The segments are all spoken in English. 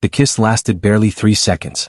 The kiss lasted barely 3 seconds.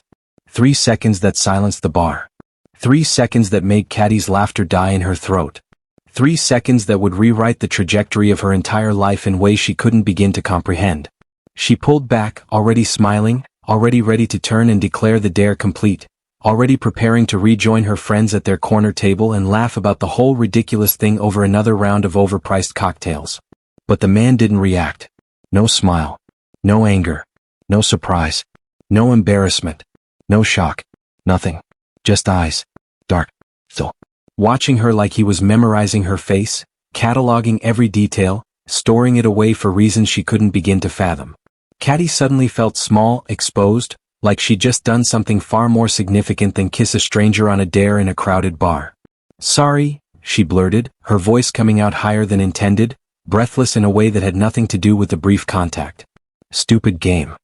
3 seconds that silenced the bar. 3 seconds that made Katty's laughter die in her throat. 3 seconds that would rewrite the trajectory of her entire life in ways she couldn't begin to comprehend. She pulled back, already smiling, already ready to turn and declare the dare complete, already preparing to rejoin her friends at their corner table and laugh about the whole ridiculous thing over another round of overpriced cocktails. But the man didn't react. No smile. No anger. No surprise. No embarrassment. No shock. Nothing. Just eyes. Dark. Still. Watching her like he was memorizing her face, cataloging every detail, storing it away for reasons she couldn't begin to fathom. Katty suddenly felt small, exposed, like she'd just done something far more significant than kiss a stranger on a dare in a crowded bar. "Sorry," she blurted, her voice coming out higher than intended, breathless in a way that had nothing to do with the brief contact. "Stupid game."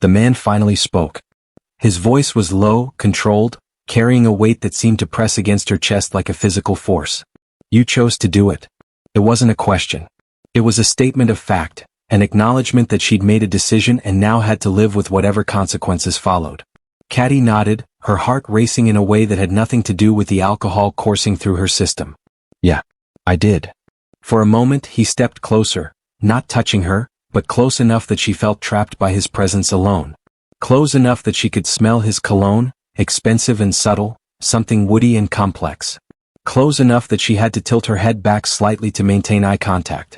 The man finally spoke. His voice was low, controlled, carrying a weight that seemed to press against her chest like a physical force. "You chose to do it." It wasn't a question. It was a statement of fact, an acknowledgement that she'd made a decision and now had to live with whatever consequences followed. Katty nodded, her heart racing in a way that had nothing to do with the alcohol coursing through her system. "Yeah, I did." For a moment he stepped closer, not touching her, but close enough that she felt trapped by his presence alone. Close enough that she could smell his cologne, expensive and subtle, something woody and complex. Close enough that she had to tilt her head back slightly to maintain eye contact.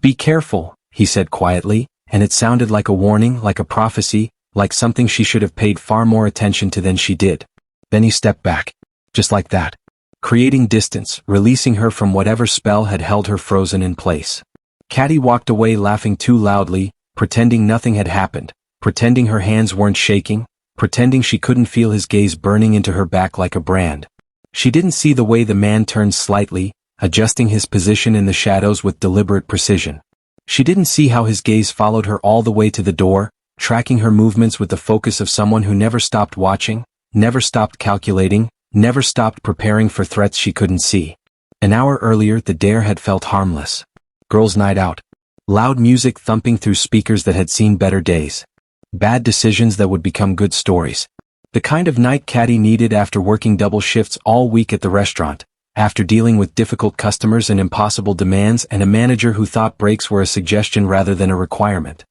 "Be careful," he said quietly, and it sounded like a warning, like a prophecy, like something she should have paid far more attention to than she did. Then he stepped back. Just like that. Creating distance, releasing her from whatever spell had held her frozen in place. Katty walked away laughing too loudly, pretending nothing had happened, pretending her hands weren't shaking, pretending she couldn't feel his gaze burning into her back like a brand. She didn't see the way the man turned slightly, adjusting his position in the shadows with deliberate precision. She didn't see how his gaze followed her all the way to the door, tracking her movements with the focus of someone who never stopped watching, never stopped calculating, never stopped preparing for threats she couldn't see. An hour earlier the dare had felt harmless. Girls' night out. Loud music thumping through speakers that had seen better days. Bad decisions that would become good stories. The kind of night Katty needed after working double shifts all week at the restaurant, after dealing with difficult customers and impossible demands and a manager who thought breaks were a suggestion rather than a requirement.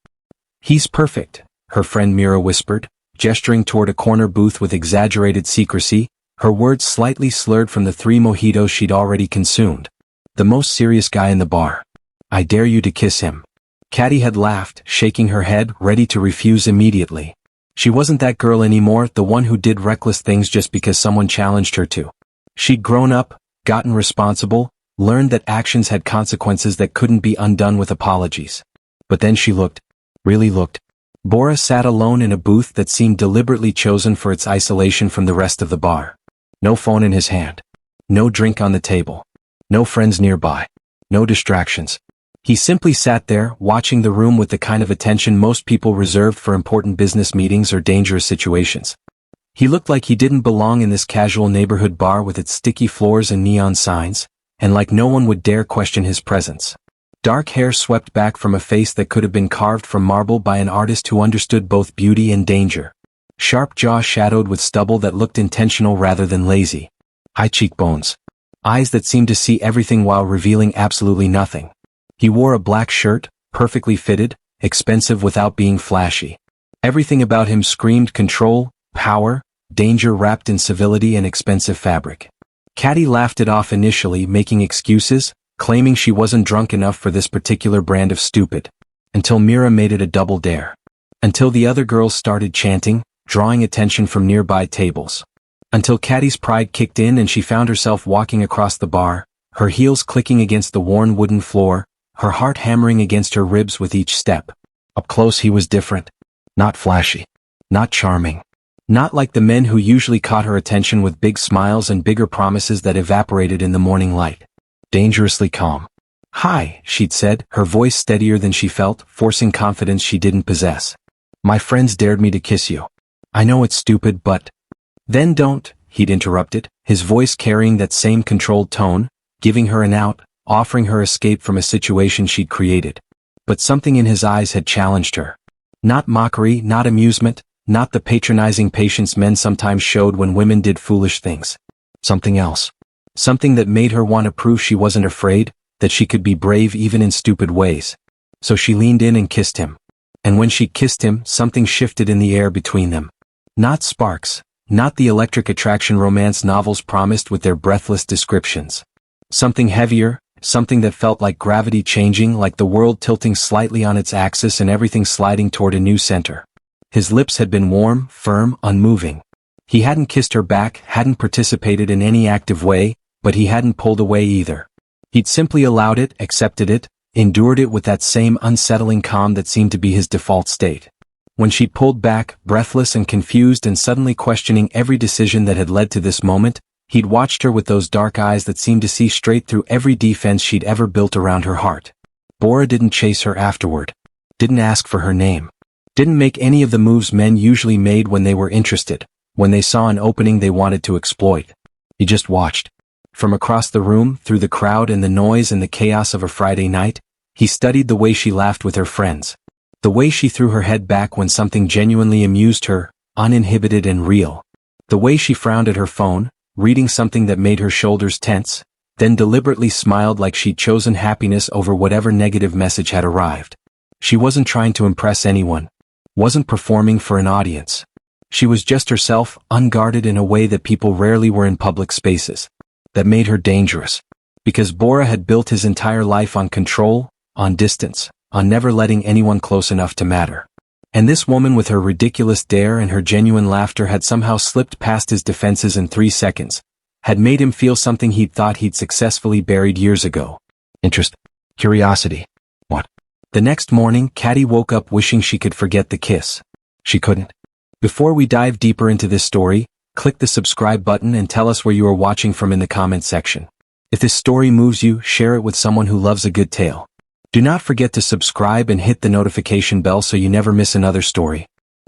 "He's perfect," her friend Mira whispered, gesturing toward a corner booth with exaggerated secrecy, her words slightly slurred from the 3 mojitos she'd already consumed. "The most serious guy in the bar. I dare you to kiss him." Katty had laughed, shaking her head, ready to refuse immediately. She wasn't that girl anymore, the one who did reckless things just because someone challenged her to. She'd grown up, gotten responsible, learned that actions had consequences that couldn't be undone with apologies. But then she looked. Really looked. Bora sat alone in a booth that seemed deliberately chosen for its isolation from the rest of the bar. No phone in his hand. No drink on the table. No friends nearby. No distractions. He simply sat there, watching the room with the kind of attention most people reserved for important business meetings or dangerous situations. He looked like he didn't belong in this casual neighborhood bar with its sticky floors and neon signs, and like no one would dare question his presence. Dark hair swept back from a face that could have been carved from marble by an artist who understood both beauty and danger. Sharp jaw shadowed with stubble that looked intentional rather than lazy. High cheekbones. Eyes that seemed to see everything while revealing absolutely nothing. He wore a black shirt, perfectly fitted, expensive without being flashy. Everything about him screamed control, power, danger wrapped in civility and expensive fabric. Katty laughed it off initially, making excuses, claiming she wasn't drunk enough for this particular brand of stupid. Until Mira made it a double dare. Until the other girls started chanting, drawing attention from nearby tables. Until Katty's pride kicked in and she found herself walking across the bar, her heels clicking against the worn wooden floor, her heart hammering against her ribs with each step. Up close he was different. Not flashy. Not charming. Not like the men who usually caught her attention with big smiles and bigger promises that evaporated in the morning light. Dangerously calm. "Hi," she'd said, her voice steadier than she felt, forcing confidence she didn't possess. "My friends dared me to kiss you. I know it's stupid, but—" "Then don't," he'd interrupted, his voice carrying that same controlled tone, giving her an out, offering her escape from a situation she'd created. But something in his eyes had challenged her. Not mockery, not amusement, not the patronizing patience men sometimes showed when women did foolish things. Something else. Something that made her want to prove she wasn't afraid, that she could be brave even in stupid ways. So she leaned in and kissed him. And when she kissed him, something shifted in the air between them. Not sparks, not the electric attraction romance novels promised with their breathless descriptions. Something heavier, something that felt like gravity changing, like the world tilting slightly on its axis and everything sliding toward a new center. His lips had been warm, firm, unmoving. He hadn't kissed her back, hadn't participated in any active way, but he hadn't pulled away either. He'd simply allowed it, accepted it, endured it with that same unsettling calm that seemed to be his default state. When she pulled back, breathless and confused and suddenly questioning every decision that had led to this moment, he'd watched her with those dark eyes that seemed to see straight through every defense she'd ever built around her heart. Bora didn't chase her afterward. Didn't ask for her name. Didn't make any of the moves men usually made when they were interested, when they saw an opening they wanted to exploit. He just watched. From across the room, through the crowd and the noise and the chaos of a Friday night, he studied the way she laughed with her friends. The way she threw her head back when something genuinely amused her, uninhibited and real. The way she frowned at her phone, reading something that made her shoulders tense, then deliberately smiled like she'd chosen happiness over whatever negative message had arrived. She wasn't trying to impress anyone. Wasn't performing for an audience. She was just herself, unguarded in a way that people rarely were in public spaces. That made her dangerous. Because Bora had built his entire life on control, on distance, on never letting anyone close enough to matter. And this woman with her ridiculous dare and her genuine laughter had somehow slipped past his defenses in 3 seconds, had made him feel something he'd thought he'd successfully buried years ago. Interest. Curiosity. What? The next morning, Katty woke up wishing she could forget the kiss. She couldn't. Before we dive deeper into this story, click the subscribe button and tell us where you are watching from in the comments section. If this story moves you, share it with someone who loves a good tale. Do not forget to subscribe and hit the notification bell so you never miss another story.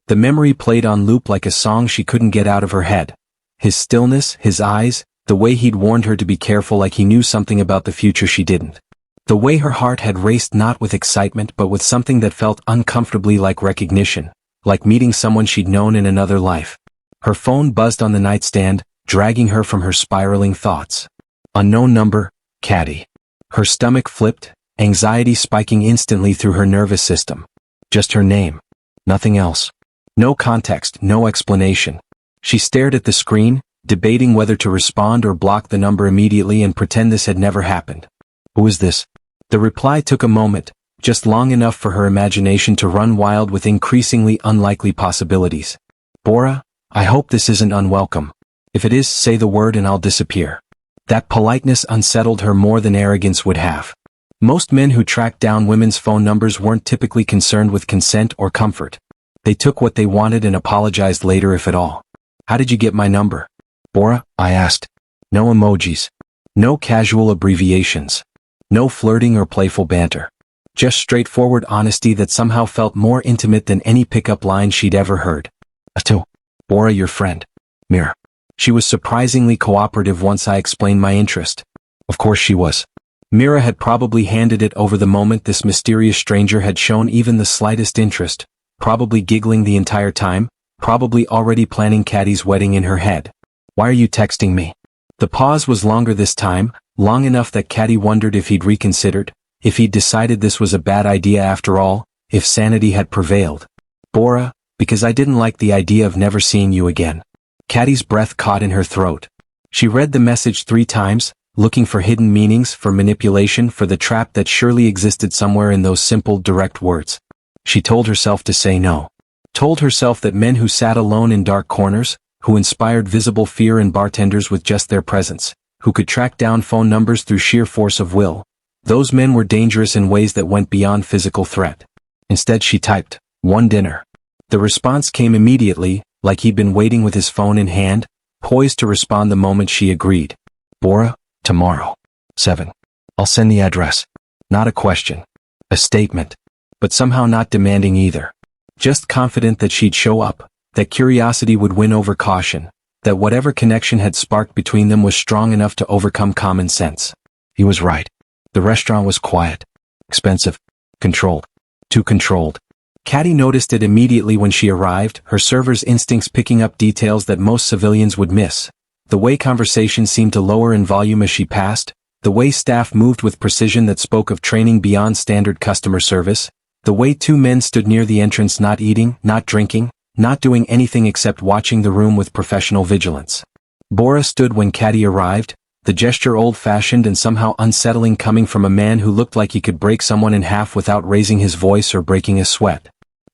The memory played on loop like a song she couldn't get out of her head. His stillness, his eyes, the way he'd warned her to be careful like he knew something about the future she didn't. The way her heart had raced not with excitement but with something that felt uncomfortably like recognition, like meeting someone she'd known in another life. Her phone buzzed on the nightstand, dragging her from her spiraling thoughts. Unknown number, Katty. Her stomach flipped, anxiety spiking instantly through her nervous system. Just her name. Nothing else. No context, no explanation. She stared at the screen, debating whether to respond or block the number immediately and pretend this had never happened. Who is this? The reply took a moment, just long enough for her imagination to run wild with increasingly unlikely possibilities. Bora, I hope this isn't unwelcome. If it is, say the word and I'll disappear. That politeness unsettled her more than arrogance would have. Most men who tracked down women's phone numbers weren't typically concerned with consent or comfort. They took what they wanted and apologized later if at all. How did you get my number? Bora, I asked. No emojis. No casual abbreviations. No flirting or playful banter. Just straightforward honesty that somehow felt more intimate than any pickup line she'd ever heard. Ato. Bora, your friend. Mira. She was surprisingly cooperative once I explained my interest. Of course she was. Mira had probably handed it over the moment this mysterious stranger had shown even the slightest interest, probably giggling the entire time, probably already planning Katty's wedding in her head. Why are you texting me? The pause was longer this time, long enough that Katty wondered if he'd reconsidered, if he'd decided this was a bad idea after all, if sanity had prevailed. Bora, because I didn't like the idea of never seeing you again. Katty's breath caught in her throat. She read the message 3 times, looking for hidden meanings, for manipulation, for the trap that surely existed somewhere in those simple, direct words. She told herself to say no. Told herself that men who sat alone in dark corners, who inspired visible fear in bartenders with just their presence, who could track down phone numbers through sheer force of will, those men were dangerous in ways that went beyond physical threat. Instead she typed, "One dinner." The response came immediately, like he'd been waiting with his phone in hand, poised to respond the moment she agreed. Bora, tomorrow. 7. I'll send the address. Not a question. A statement. But somehow not demanding either. Just confident that she'd show up, that curiosity would win over caution, that whatever connection had sparked between them was strong enough to overcome common sense. He was right. The restaurant was quiet. Expensive. Controlled. Too controlled. Katty noticed it immediately when she arrived, her server's instincts picking up details that most civilians would miss. The way conversation seemed to lower in volume as she passed, the way staff moved with precision that spoke of training beyond standard customer service, the way two men stood near the entrance not eating, not drinking, not doing anything except watching the room with professional vigilance. Bora stood when Katty arrived, the gesture old-fashioned and somehow unsettling coming from a man who looked like he could break someone in half without raising his voice or breaking a sweat.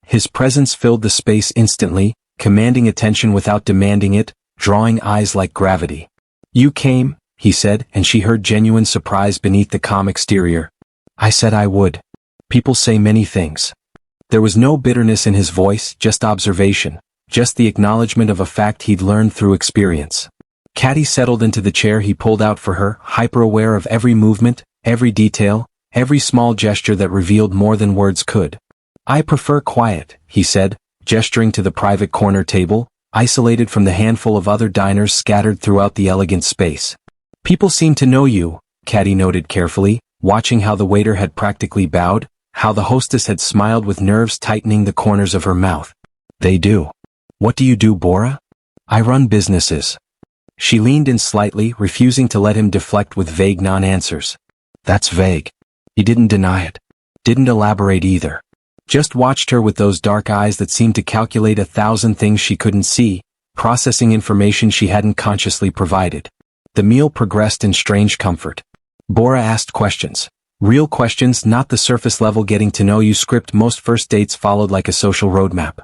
His presence filled the space instantly, commanding attention without demanding it, drawing eyes like gravity. "You came," he said, and she heard genuine surprise beneath the calm exterior. "I said I would. People say many things." There was no bitterness in his voice, just observation, just the acknowledgement of a fact he'd learned through experience. Katty settled into the chair he pulled out for her, hyper-aware of every movement, every detail, every small gesture that revealed more than words could. "I prefer quiet," he said, gesturing to the private corner table, isolated from the handful of other diners scattered throughout the elegant space. "People seem to know you," Katty noted carefully, watching how the waiter had practically bowed, how the hostess had smiled with nerves tightening the corners of her mouth. "They do. What do you do, Bora?" "I run businesses." She leaned in slightly, refusing to let him deflect with vague non-answers. "That's vague." He didn't deny it. Didn't elaborate either. Just watched her with those dark eyes that seemed to calculate 1,000 things she couldn't see, processing information she hadn't consciously provided. The meal progressed in strange comfort. Bora asked questions. Real questions, not the surface-level getting-to-know-you script most first dates followed like a social roadmap.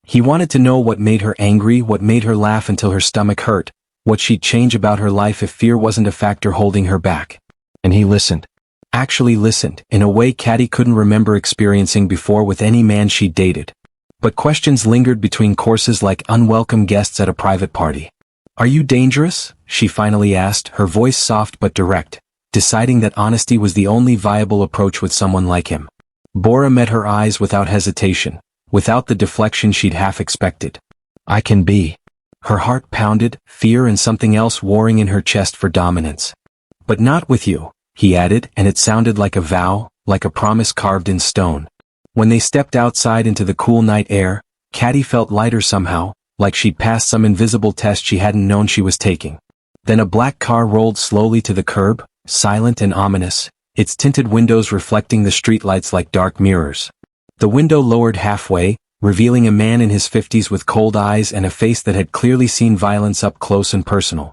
He wanted to know what made her angry, what made her laugh until her stomach hurt, what she'd change about her life if fear wasn't a factor holding her back. And he listened. Actually listened, in a way Katty couldn't remember experiencing before with any man she'd dated. But questions lingered between courses like unwelcome guests at a private party. "Are you dangerous?" she finally asked, her voice soft but direct, deciding that honesty was the only viable approach with someone like him. Bora met her eyes without hesitation, without the deflection she'd half expected. "I can be." Her heart pounded, fear and something else warring in her chest for dominance. "But not with you," he added, and it sounded like a vow, like a promise carved in stone. When they stepped outside into the cool night air, Katty felt lighter somehow, like she'd passed some invisible test she hadn't known she was taking. Then a black car rolled slowly to the curb, silent and ominous, its tinted windows reflecting the streetlights like dark mirrors. The window lowered halfway, revealing a man in his 50s with cold eyes and a face that had clearly seen violence up close and personal.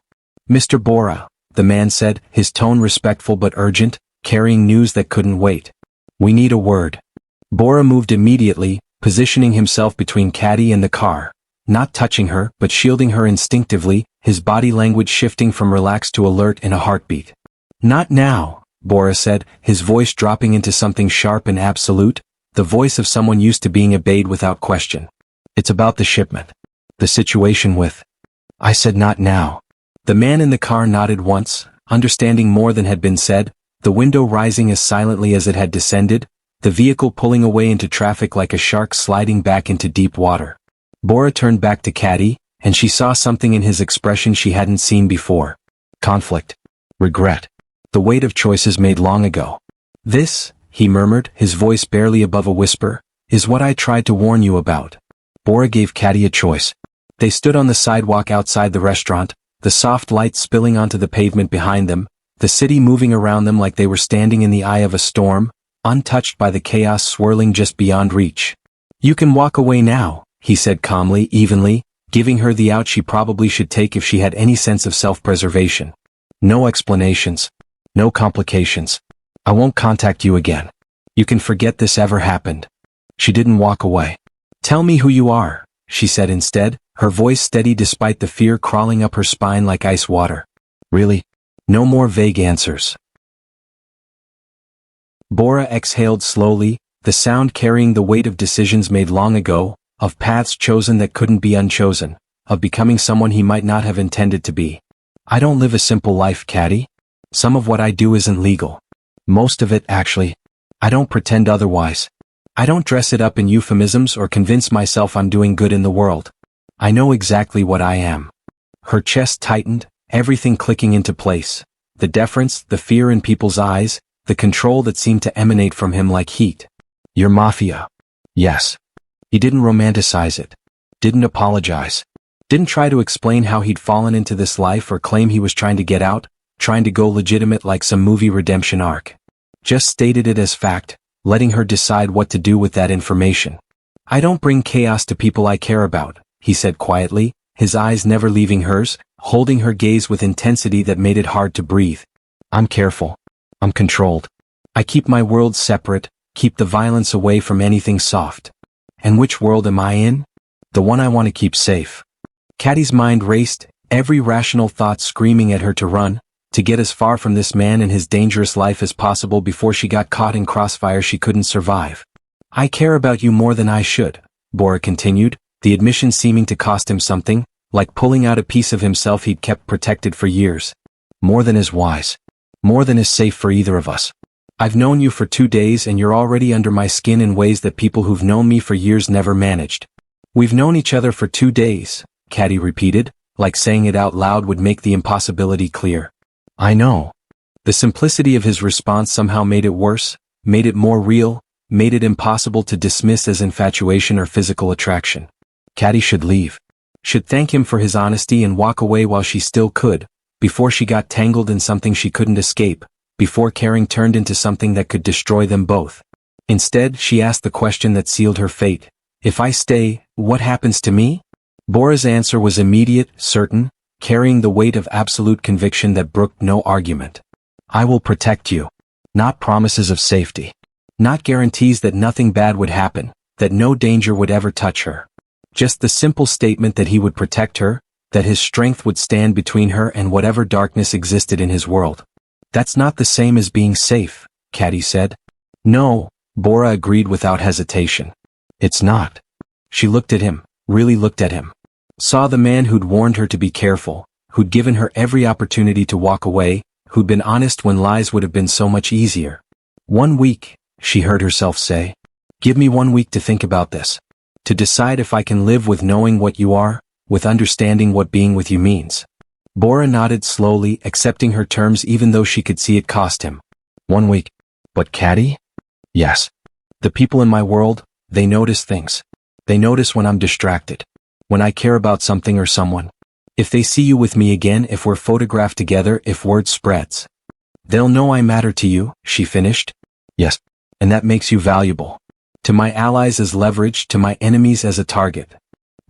"Mr. Bora," the man said, his tone respectful but urgent, carrying news that couldn't wait. "We need a word." Bora moved immediately, positioning himself between Katty and the car, not touching her but shielding her instinctively, his body language shifting from relaxed to alert in a heartbeat. "Not now," Bora said, his voice dropping into something sharp and absolute, the voice of someone used to being obeyed without question. "It's about the shipment. The situation with—" "I said not now." The man in the car nodded once, understanding more than had been said, the window rising as silently as it had descended, the vehicle pulling away into traffic like a shark sliding back into deep water. Bora turned back to Katty, and she saw something in his expression she hadn't seen before. Conflict. Regret. The weight of choices made long ago. "This," he murmured, his voice barely above a whisper, "is what I tried to warn you about." Bora gave Katty a choice. They stood on the sidewalk outside the restaurant, the soft light spilling onto the pavement behind them, the city moving around them like they were standing in the eye of a storm, untouched by the chaos swirling just beyond reach. "You can walk away now," he said calmly, evenly, giving her the out she probably should take if she had any sense of self-preservation. "No explanations. No complications. I won't contact you again. You can forget this ever happened." She didn't walk away. "Tell me who you are," she said instead, her voice steady despite the fear crawling up her spine like ice water. "Really? No more vague answers." Bora exhaled slowly, the sound carrying the weight of decisions made long ago, of paths chosen that couldn't be unchosen, of becoming someone he might not have intended to be. "I don't live a simple life, Katty. Some of what I do isn't legal. Most of it, actually. I don't pretend otherwise. I don't dress it up in euphemisms or convince myself I'm doing good in the world. I know exactly what I am." Her chest tightened, everything clicking into place. The deference, the fear in people's eyes, the control that seemed to emanate from him like heat. "You're Mafia." "Yes." He didn't romanticize it. Didn't apologize. Didn't try to explain how he'd fallen into this life or claim he was trying to get out, trying to go legitimate like some movie redemption arc. Just stated it as fact, letting her decide what to do with that information. I don't bring chaos to people I care about, he said quietly, his eyes never leaving hers, holding her gaze with intensity that made it hard to breathe. I'm careful. I'm controlled. I keep my world separate, keep the violence away from anything soft. And which world am I in? The one I want to keep safe. Katty's mind raced, every rational thought screaming at her to run, to get as far from this man and his dangerous life as possible before she got caught in crossfire she couldn't survive. I care about you more than I should, Bora continued, the admission seeming to cost him something, like pulling out a piece of himself he'd kept protected for years. More than is wise. More than is safe for either of us. I've known you for 2 days and you're already under my skin in ways that people who've known me for years never managed. We've known each other for 2 days, Katty repeated, like saying it out loud would make the impossibility clear. I know. The simplicity of his response somehow made it worse, made it more real, made it impossible to dismiss as infatuation or physical attraction. Katty should leave. Should thank him for his honesty and walk away while she still could, before she got tangled in something she couldn't escape, before caring turned into something that could destroy them both. Instead, she asked the question that sealed her fate. If I stay, what happens to me? Bora's answer was immediate, certain, carrying the weight of absolute conviction that brooked no argument. I will protect you. Not promises of safety. Not guarantees that nothing bad would happen, that no danger would ever touch her. Just the simple statement that he would protect her, that his strength would stand between her and whatever darkness existed in his world. That's not the same as being safe, Katty said. No, Bora agreed without hesitation. It's not. She looked at him, really looked at him. Saw the man who'd warned her to be careful, who'd given her every opportunity to walk away, who'd been honest when lies would have been so much easier. 1 week, she heard herself say. Give me 1 week to think about this. To decide if I can live with knowing what you are, with understanding what being with you means. Bora nodded slowly, accepting her terms even though she could see it cost him. 1 week. But Katty? Yes. The people in my world, they notice things. They notice when I'm distracted. When I care about something or someone. If they see you with me again, if we're photographed together, if word spreads. They'll know I matter to you, she finished. Yes. And that makes you valuable. To my allies as leverage, to my enemies as a target.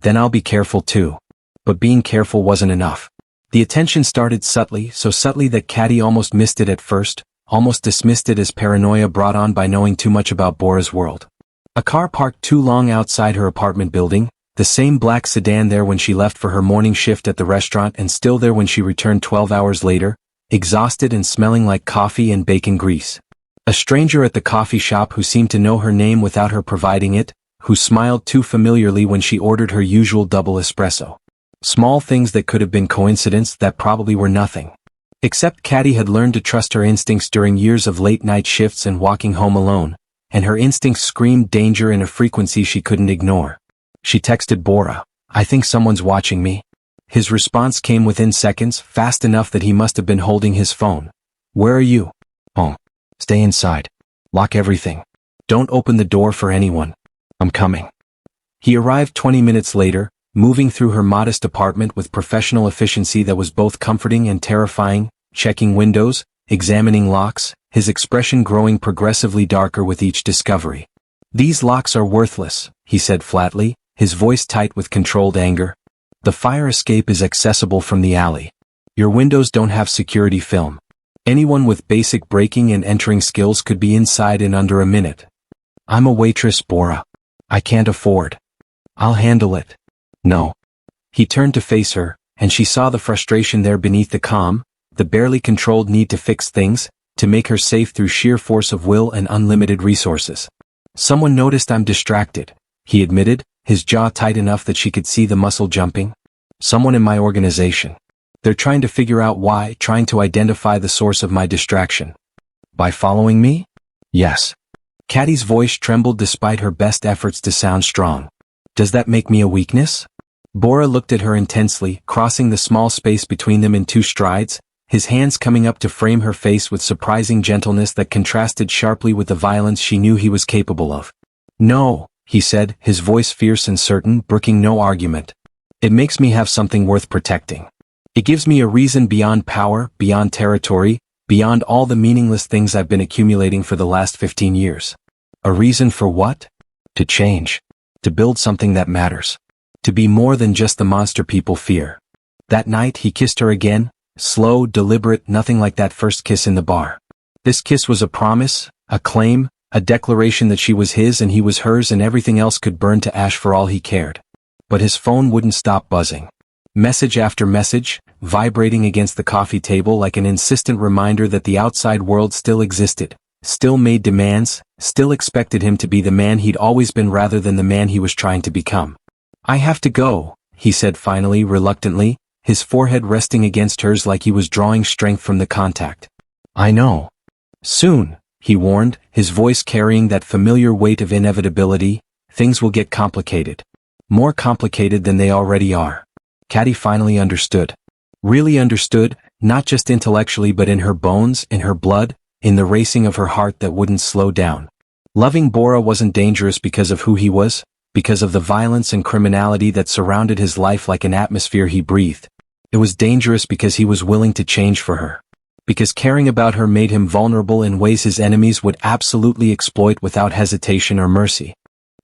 Then I'll be careful too. But being careful wasn't enough. The attention started subtly, so subtly that Katty almost missed it at first, almost dismissed it as paranoia brought on by knowing too much about Bora's world. A car parked too long outside her apartment building, the same black sedan there when she left for her morning shift at the restaurant and still there when she returned 12 hours later, exhausted and smelling like coffee and bacon grease. A stranger at the coffee shop who seemed to know her name without her providing it, who smiled too familiarly when she ordered her usual double espresso. Small things that could have been coincidence that probably were nothing. Except Katty had learned to trust her instincts during years of late-night shifts and walking home alone, and her instincts screamed danger in a frequency she couldn't ignore. She texted Bora, I think someone's watching me. His response came within seconds, fast enough that he must have been holding his phone. Where are you? Home. Stay inside. Lock everything. Don't open the door for anyone. I'm coming. He arrived 20 minutes later, moving through her modest apartment with professional efficiency that was both comforting and terrifying, checking windows, examining locks, his expression growing progressively darker with each discovery. These locks are worthless, he said flatly, his voice tight with controlled anger. The fire escape is accessible from the alley. Your windows don't have security film. Anyone with basic breaking and entering skills could be inside in under a minute. I'm a waitress, Bora. I can't afford. I'll handle it. No. He turned to face her, and she saw the frustration there beneath the calm, the barely controlled need to fix things, to make her safe through sheer force of will and unlimited resources. Someone noticed I'm distracted, he admitted, his jaw tight enough that she could see the muscle jumping. Someone in my organization. They're trying to figure out why, trying to identify the source of my distraction. By following me? Yes. Katty's voice trembled despite her best efforts to sound strong. Does that make me a weakness? Bora looked at her intensely, crossing the small space between them in 2 strides, his hands coming up to frame her face with surprising gentleness that contrasted sharply with the violence she knew he was capable of. No, he said, his voice fierce and certain, brooking no argument. It makes me have something worth protecting. It gives me a reason beyond power, beyond territory, beyond all the meaningless things I've been accumulating for the last 15 years. A reason for what? To change. To build something that matters. To be more than just the monster people fear. That night he kissed her again, slow, deliberate, nothing like that first kiss in the bar. This kiss was a promise, a claim, a declaration that she was his and he was hers and everything else could burn to ash for all he cared. But his phone wouldn't stop buzzing. Message after message, vibrating against the coffee table like an insistent reminder that the outside world still existed, still made demands, still expected him to be the man he'd always been rather than the man he was trying to become. I have to go, he said finally, reluctantly, his forehead resting against hers like he was drawing strength from the contact. I know. Soon, he warned, his voice carrying that familiar weight of inevitability, things will get complicated. More complicated than they already are. Katty finally understood. Really understood, not just intellectually but in her bones, in her blood, in the racing of her heart that wouldn't slow down. Loving Bora wasn't dangerous because of who he was, because of the violence and criminality that surrounded his life like an atmosphere he breathed. It was dangerous because he was willing to change for her. Because caring about her made him vulnerable in ways his enemies would absolutely exploit without hesitation or mercy.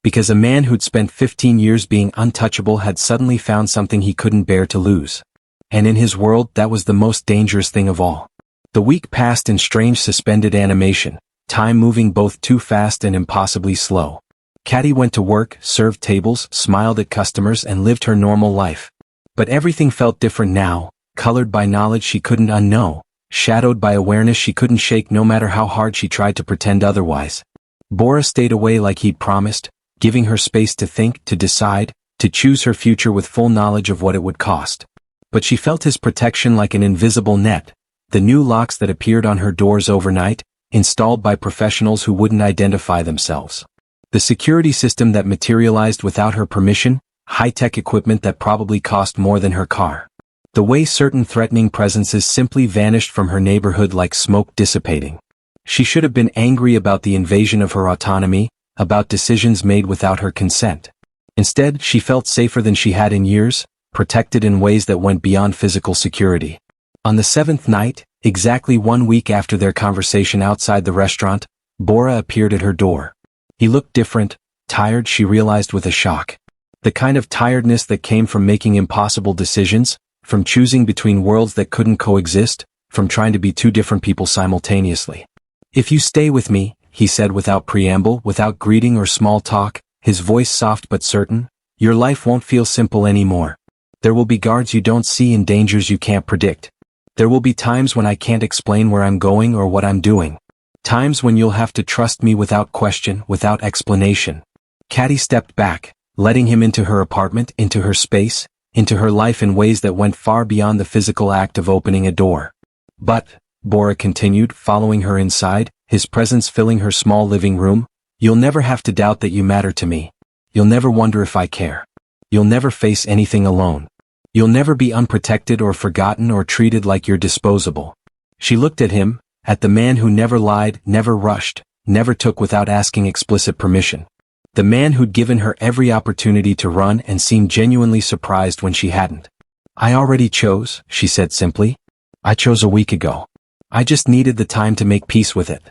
Because a man who'd spent 15 years being untouchable had suddenly found something he couldn't bear to lose. And in his world, that was the most dangerous thing of all. The week passed in strange suspended animation, time moving both too fast and impossibly slow. Katty went to work, served tables, smiled at customers and lived her normal life. But everything felt different now, colored by knowledge she couldn't unknow, shadowed by awareness she couldn't shake no matter how hard she tried to pretend otherwise. Bora stayed away like he'd promised, giving her space to think, to decide, to choose her future with full knowledge of what it would cost. But she felt his protection like an invisible net, the new locks that appeared on her doors overnight, installed by professionals who wouldn't identify themselves. The security system that materialized without her permission, high-tech equipment that probably cost more than her car. The way certain threatening presences simply vanished from her neighborhood like smoke dissipating. She should have been angry about the invasion of her autonomy, about decisions made without her consent. Instead, she felt safer than she had in years, protected in ways that went beyond physical security. On the 7th night, exactly 1 week after their conversation outside the restaurant, Bora appeared at her door. He looked different, tired, she realized with a shock. The kind of tiredness that came from making impossible decisions, from choosing between worlds that couldn't coexist, from trying to be two different people simultaneously. If you stay with me, he said without preamble, without greeting or small talk, his voice soft but certain, your life won't feel simple anymore. There will be guards you don't see and dangers you can't predict. There will be times when I can't explain where I'm going or what I'm doing. Times when you'll have to trust me without question, without explanation. Katty stepped back, letting him into her apartment, into her space, into her life in ways that went far beyond the physical act of opening a door. But, Bora continued, following her inside, his presence filling her small living room, you'll never have to doubt that you matter to me. You'll never wonder if I care. You'll never face anything alone. You'll never be unprotected or forgotten or treated like you're disposable. She looked at him, at the man who never lied, never rushed, never took without asking explicit permission. The man who'd given her every opportunity to run and seemed genuinely surprised when she hadn't. I already chose, she said simply. I chose a week ago. I just needed the time to make peace with it.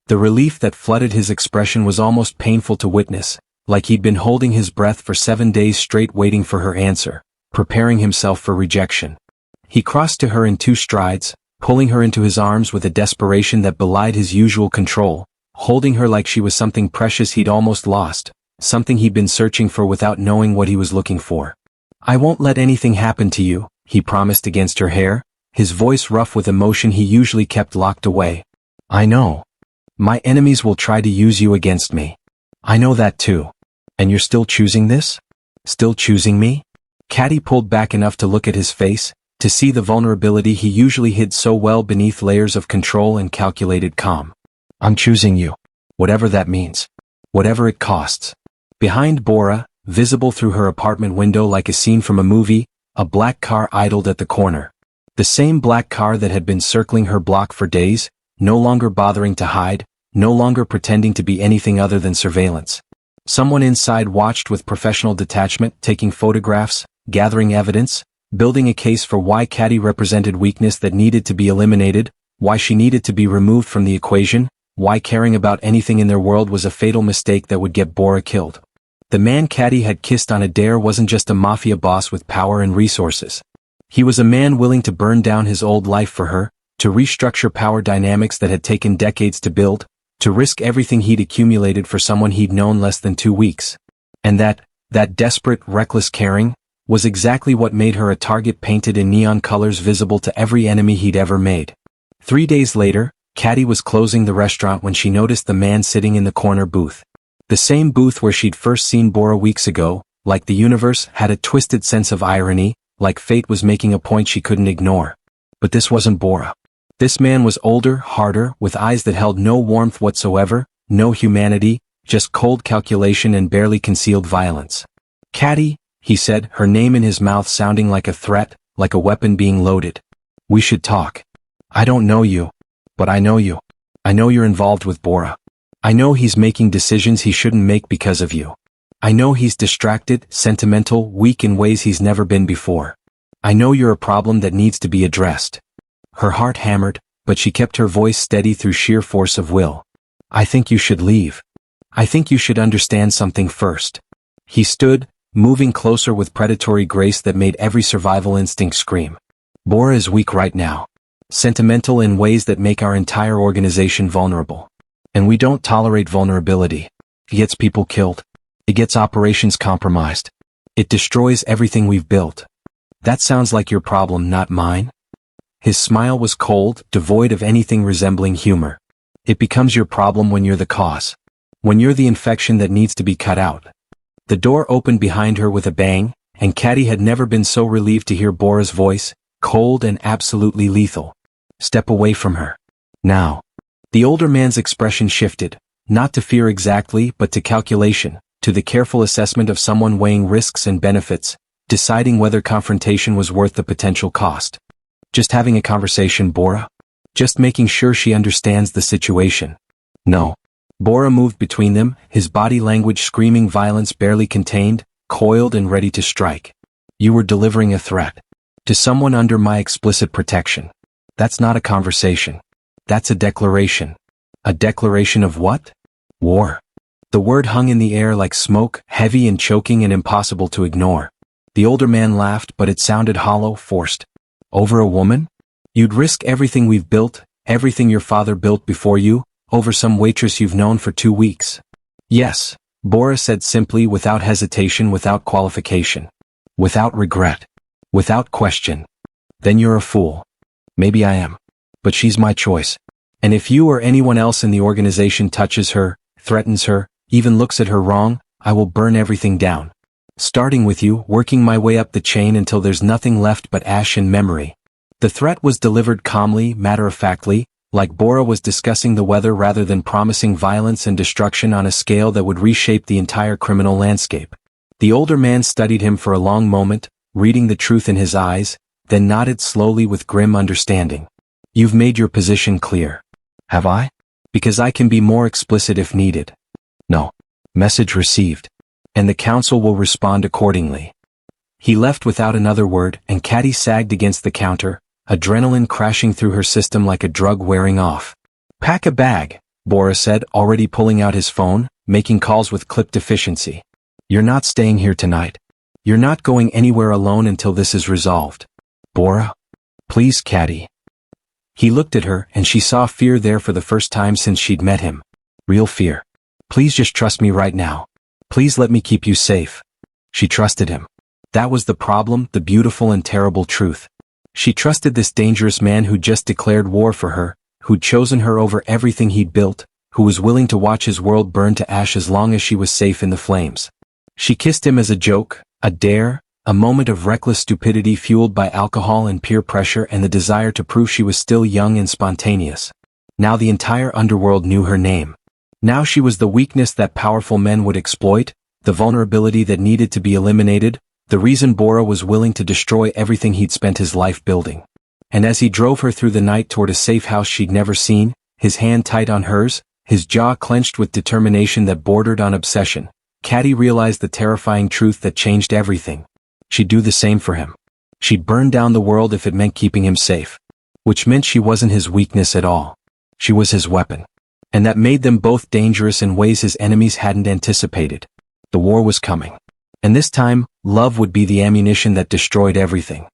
The relief that flooded his expression was almost painful to witness, like he'd been holding his breath for 7 days straight waiting for her answer, preparing himself for rejection. He crossed to her in 2 strides, pulling her into his arms with a desperation that belied his usual control, holding her like she was something precious he'd almost lost, something he'd been searching for without knowing what he was looking for. I won't let anything happen to you, he promised against her hair, his voice rough with emotion he usually kept locked away. I know. My enemies will try to use you against me. I know that too. And you're still choosing this? Still choosing me? Katty pulled back enough to look at his face, to see the vulnerability he usually hid so well beneath layers of control and calculated calm. I'm choosing you. Whatever that means. Whatever it costs. Behind Bora, visible through her apartment window like a scene from a movie, a black car idled at the corner. The same black car that had been circling her block for days, no longer bothering to hide, no longer pretending to be anything other than surveillance. Someone inside watched with professional detachment, taking photographs, gathering evidence, building a case for why Katty represented weakness that needed to be eliminated, why she needed to be removed from the equation, why caring about anything in their world was a fatal mistake that would get Bora killed. The man Katty had kissed on a dare wasn't just a mafia boss with power and resources. He was a man willing to burn down his old life for her, to restructure power dynamics that had taken decades to build, to risk everything he'd accumulated for someone he'd known less than 2 weeks. And that desperate, reckless caring, was exactly what made her a target painted in neon colors visible to every enemy he'd ever made. 3 days later, Katty was closing the restaurant when she noticed the man sitting in the corner booth. The same booth where she'd first seen Bora weeks ago, like the universe had a twisted sense of irony, like fate was making a point she couldn't ignore. But this wasn't Bora. This man was older, harder, with eyes that held no warmth whatsoever, no humanity, just cold calculation and barely concealed violence. "Katty," he said, her name in his mouth sounding like a threat, like a weapon being loaded. "We should talk. I don't know you, but I know you. I know you're involved with Bora. I know he's making decisions he shouldn't make because of you. I know he's distracted, sentimental, weak in ways he's never been before. I know you're a problem that needs to be addressed." Her heart hammered, but she kept her voice steady through sheer force of will. "I think you should leave. I think you should understand something first." He stood, moving closer with predatory grace that made every survival instinct scream. "Bora is weak right now. Sentimental in ways that make our entire organization vulnerable. And we don't tolerate vulnerability. It gets people killed. It gets operations compromised. It destroys everything we've built. That sounds like your problem, not mine." His smile was cold, devoid of anything resembling humor. "It becomes your problem when you're the cause. When you're the infection that needs to be cut out." The door opened behind her with a bang, and Katty had never been so relieved to hear Bora's voice, cold and absolutely lethal. "Step away from her. Now." The older man's expression shifted, not to fear exactly, but to calculation, to the careful assessment of someone weighing risks and benefits, deciding whether confrontation was worth the potential cost. "Just having a conversation, Bora? Just making sure she understands the situation." "No." Bora moved between them, his body language screaming violence barely contained, coiled and ready to strike. "You were delivering a threat. To someone under my explicit protection. That's not a conversation. That's a declaration." "A declaration of what?" "War." The word hung in the air like smoke, heavy and choking and impossible to ignore. The older man laughed, but it sounded hollow, forced. "Over a woman? You'd risk everything we've built, everything your father built before you, over some waitress you've known for 2 weeks?" "Yes," Bora said simply, without hesitation, without qualification. Without regret. Without question. "Then you're a fool." "Maybe I am. But she's my choice. And if you or anyone else in the organization touches her, threatens her, even looks at her wrong, I will burn everything down. Starting with you, working my way up the chain until there's nothing left but ash and memory." The threat was delivered calmly, matter-of-factly, like Bora was discussing the weather rather than promising violence and destruction on a scale that would reshape the entire criminal landscape. The older man studied him for a long moment, reading the truth in his eyes, then nodded slowly with grim understanding. "You've made your position clear." "Have I? Because I can be more explicit if needed." "No." Message received. "And the council will respond accordingly." He left without another word, and Katty sagged against the counter, adrenaline crashing through her system like a drug wearing off. "Pack a bag," Bora said, already pulling out his phone, making calls with clipped efficiency. "You're not staying here tonight. You're not going anywhere alone until this is resolved." "Bora? Please, Katty." He looked at her, and she saw fear there for the first time since she'd met him. Real fear. "Please just trust me right now. Please let me keep you safe." She trusted him. That was the problem, the beautiful and terrible truth. She trusted this dangerous man who'd just declared war for her, who'd chosen her over everything he'd built, who was willing to watch his world burn to ash as long as she was safe in the flames. She kissed him as a joke, a dare, a moment of reckless stupidity fueled by alcohol and peer pressure and the desire to prove she was still young and spontaneous. Now the entire underworld knew her name. Now she was the weakness that powerful men would exploit, the vulnerability that needed to be eliminated, the reason Bora was willing to destroy everything he'd spent his life building. And as he drove her through the night toward a safe house she'd never seen, his hand tight on hers, his jaw clenched with determination that bordered on obsession, Katty realized the terrifying truth that changed everything. She'd do the same for him. She'd burn down the world if it meant keeping him safe. Which meant she wasn't his weakness at all. She was his weapon. And that made them both dangerous in ways his enemies hadn't anticipated. The war was coming. And this time, love would be the ammunition that destroyed everything.